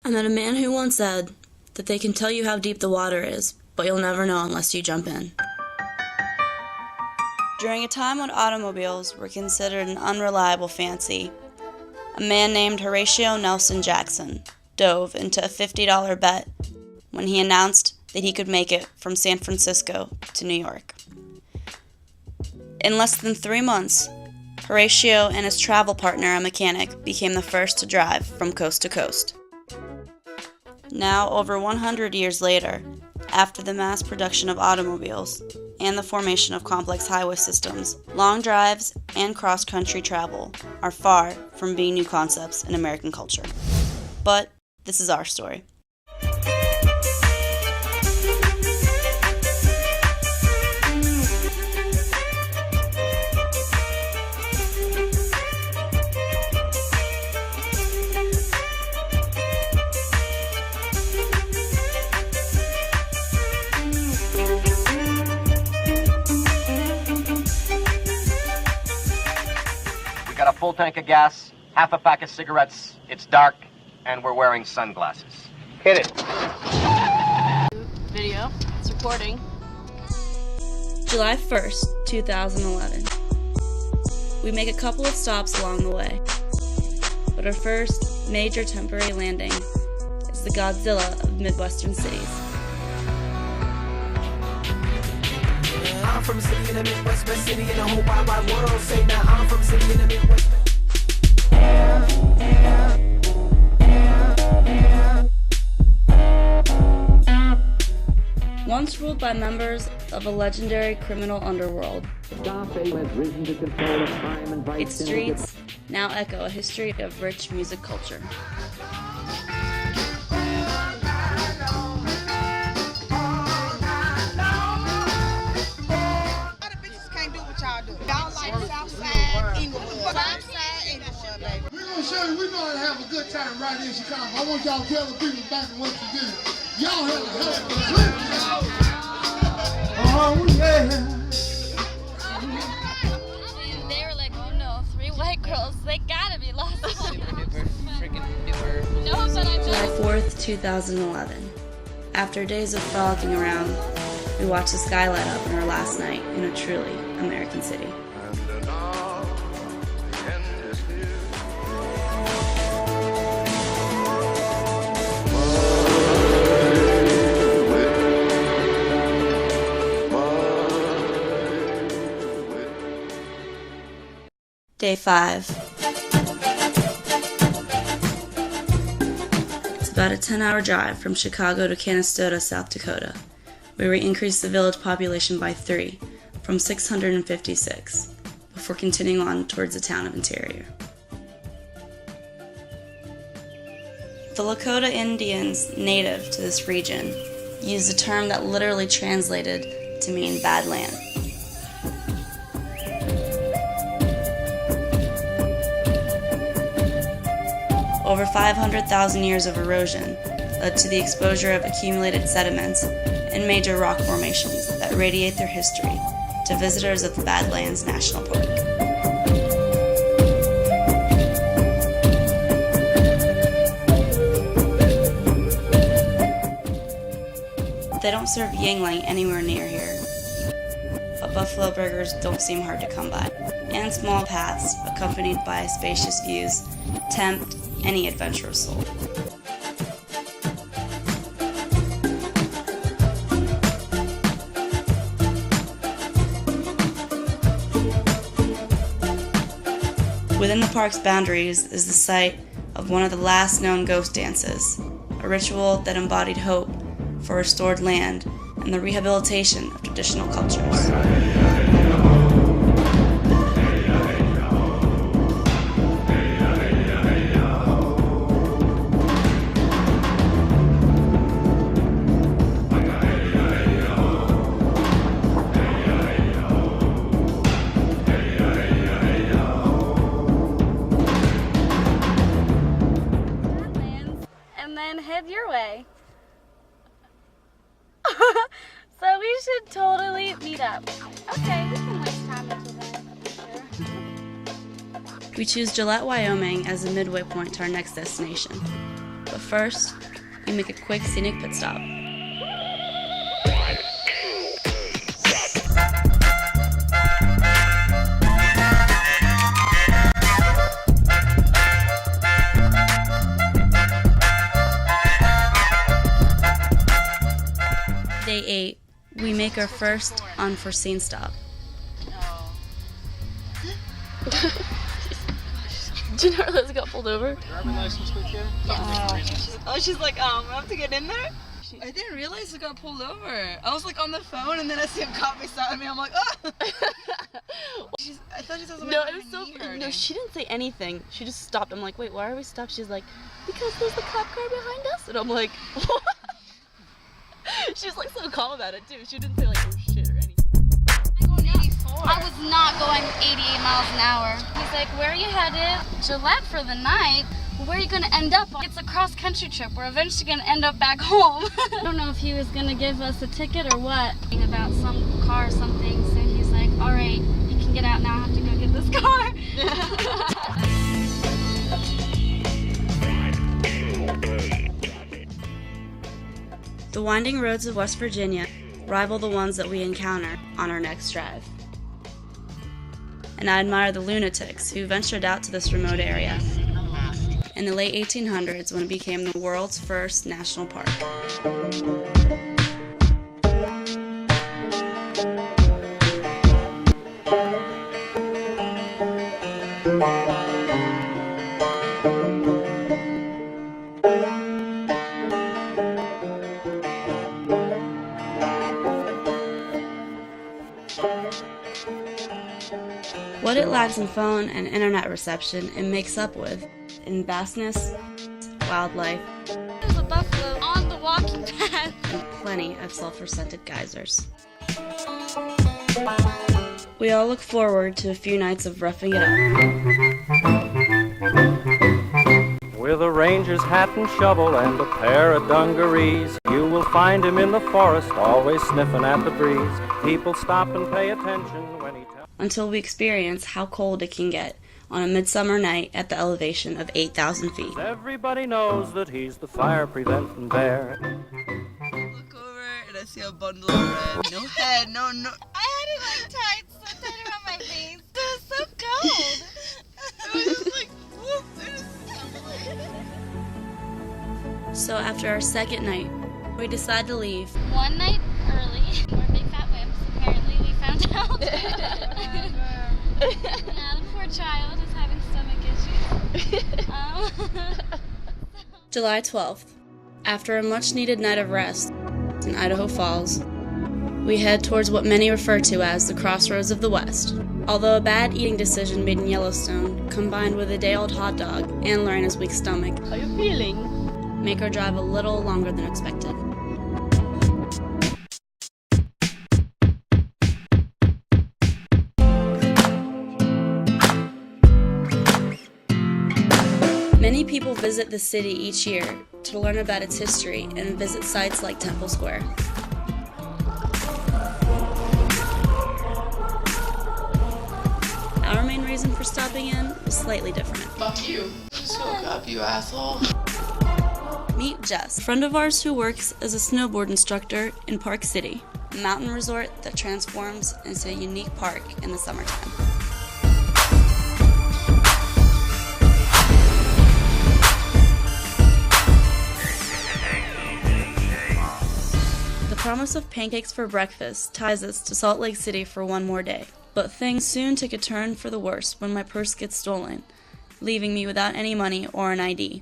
I met a man who once said that they can tell you how deep the water is, but you'll never know unless you jump in. During a time when automobiles were considered an unreliable fancy, a man named Horatio Nelson Jackson dove into a $50 bet when he announced that he could make it from San Francisco to New York. In less than 3 months, Horatio and his travel partner, a mechanic, became the first to drive from coast to coast. Now, over 100 years later, after the mass production of automobiles and the formation of complex highway systems, long drives and cross-country travel are far from being new concepts in American culture. But this is our story. Got a full tank of gas, half a pack of cigarettes, it's dark, and we're wearing sunglasses. Hit it. Video. It's recording. July 1st, 2011. We make a couple of stops along the way. But our first major temporary landing is the Godzilla of Midwestern cities. I'm from a city in the Midwest, best city in the whole wide, wide world. Say now, I'm from a city in the Midwest. Once ruled by members of a legendary criminal underworld, its streets now echo a history of rich music culture. We're going to have a good time right in Chicago. I want y'all to tell the people back in what you did. Y'all had a hell of a trip. Oh, yeah. They were like, oh no, 3 white girls, they gotta be lost. July 4th, 2011. After days of frolicking around, we watched the sky light up on our last night in a truly American city. Day 5. It's about a 10-hour drive from Chicago to Canastota, South Dakota, where we increased the village population by 3, from 656, before continuing on towards the town of Interior. The Lakota Indians native to this region used a term that literally translated to mean bad land. Over 500,000 years of erosion led to the exposure of accumulated sediments and major rock formations that radiate their history to visitors of the Badlands National Park. They don't serve Yingling anywhere near here, but buffalo burgers don't seem hard to come by, and small paths accompanied by spacious views tempt any adventurous soul. Within the park's boundaries is the site of one of the last known ghost dances, a ritual that embodied hope for restored land and the rehabilitation of traditional cultures. Head your way. So we should totally meet up. Okay, we can waste time until then. Sure. We choose Gillette, Wyoming as the midway point to our next destination. But first, we make a quick scenic pit stop. Day 8, we make our first unforeseen stop. Did you not realize I got pulled over? Driving license with you? Oh, she's like, I have to get in there? I didn't realize I got pulled over. I was like on the phone and then I see him caught beside me. I'm like, oh! I thought she said something No, about it was her so knee funny. hurting. No, she didn't say anything. She just stopped. I'm like, wait, why are we stopped? She's like, because there's the cop car behind us. And I'm like, what? She's like so calm about it too. She didn't say like, oh shit or anything. I was not going 88 miles an hour. He's like, where are you headed? Gillette for the night. Where are you going to end up? It's a cross-country trip. We're eventually going to end up back home. I don't know if he was going to give us a ticket or what. About some car or something. So he's like, all right, you can get out now. I have to go get this car. The winding roads of West Virginia rival the ones that we encounter on our next drive. And I admire the lunatics who ventured out to this remote area in the late 1800s when it became the world's first national park. What it lacks in phone and internet reception, it makes up with in vastness, wildlife, There's a buffalo on the walking path. and plenty of sulfur-scented geysers. We all look forward to a few nights of roughing it up. With a ranger's hat and shovel and a pair of dungarees, you will find him in the forest, always sniffing at the breeze. People stop and pay attention when he tells. Until we experience how cold it can get on a midsummer night at the elevation of 8,000 feet. Everybody knows that he's the fire-preventing bear. Look over and I see a bundle of red. No head, no. I had it like tight, so tight around my face. It was so cold. It was just like, whoop. So after our second night, we decide to leave. One night early, we're big fat wimps, apparently we found out. Now the poor child is having stomach issues. July 12th. After a much-needed night of rest in Idaho Falls, we head towards what many refer to as the crossroads of the West. Although a bad eating decision made in Yellowstone, combined with a day-old hot dog and Lorena's weak stomach, How you feeling? make our drive a little longer than expected. Many people visit the city each year to learn about its history and visit sites like Temple Square. Our main reason for stopping in was slightly different. Fuck you. Just woke up, you asshole. Meet Jess, a friend of ours who works as a snowboard instructor in Park City, a mountain resort that transforms into a unique park in the summertime. The promise of pancakes for breakfast ties us to Salt Lake City for one more day. But things soon take a turn for the worse when my purse gets stolen, leaving me without any money or an ID.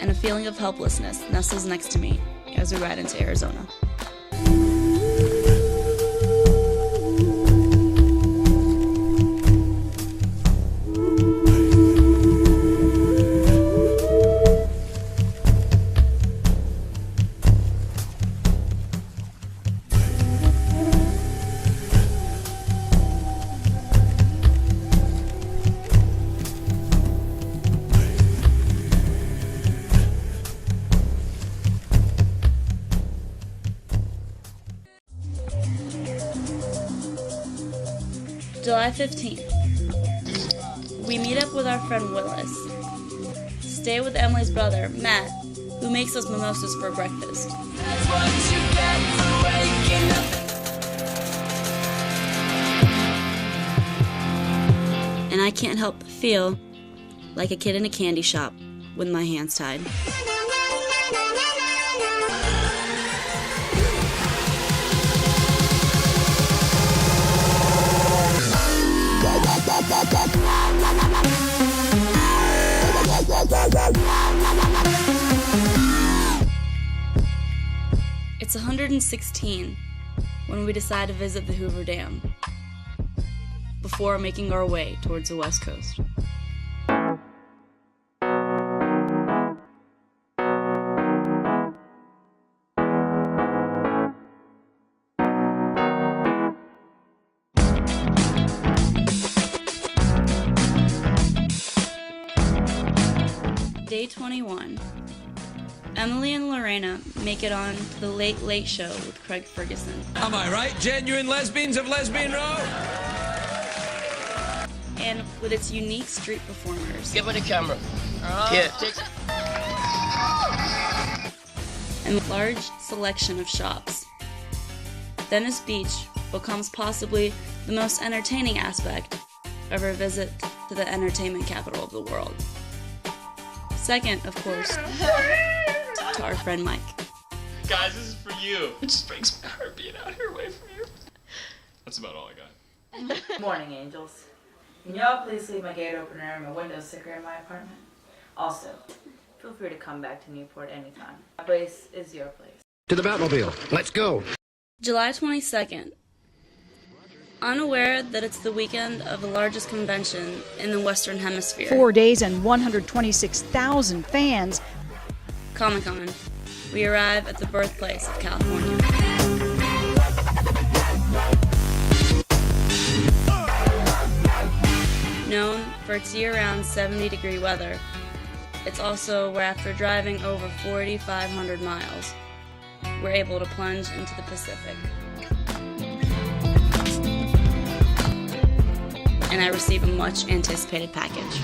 And a feeling of helplessness nestles next to me as we ride into Arizona. July 15th. We meet up with our friend Willis, stay with Emily's brother, Matt, who makes us mimosas for breakfast. That's what you get for waking up. And I can't help but feel like a kid in a candy shop with my hands tied. It's 116 when we decide to visit the Hoover Dam before making our way towards the West Coast. Day 21. Emily and Lorena make it on to the Late Late Show with Craig Ferguson. Am I right? Genuine lesbians of Lesbian Row? And with its unique street performers. Give me the camera. Here, take. And a large selection of shops. Venice Beach becomes possibly the most entertaining aspect of our visit to the entertainment capital of the world. Second, of course, to our friend Mike. Guys, this is for you. It just breaks my heart being out here away from you. That's about all I got. Good morning, angels. Can y'all please leave my gate opener and my window sticker in my apartment? Also, feel free to come back to Newport anytime. My place is your place. To the Batmobile. Let's go. July 22nd. Unaware that it's the weekend of the largest convention in the Western Hemisphere. 4 days and 126,000 fans. Comic-Con. We arrive at the birthplace of California. Known for its year-round 70-degree weather, it's also where after driving over 4,500 miles, we're able to plunge into the Pacific. And I receive a much-anticipated package.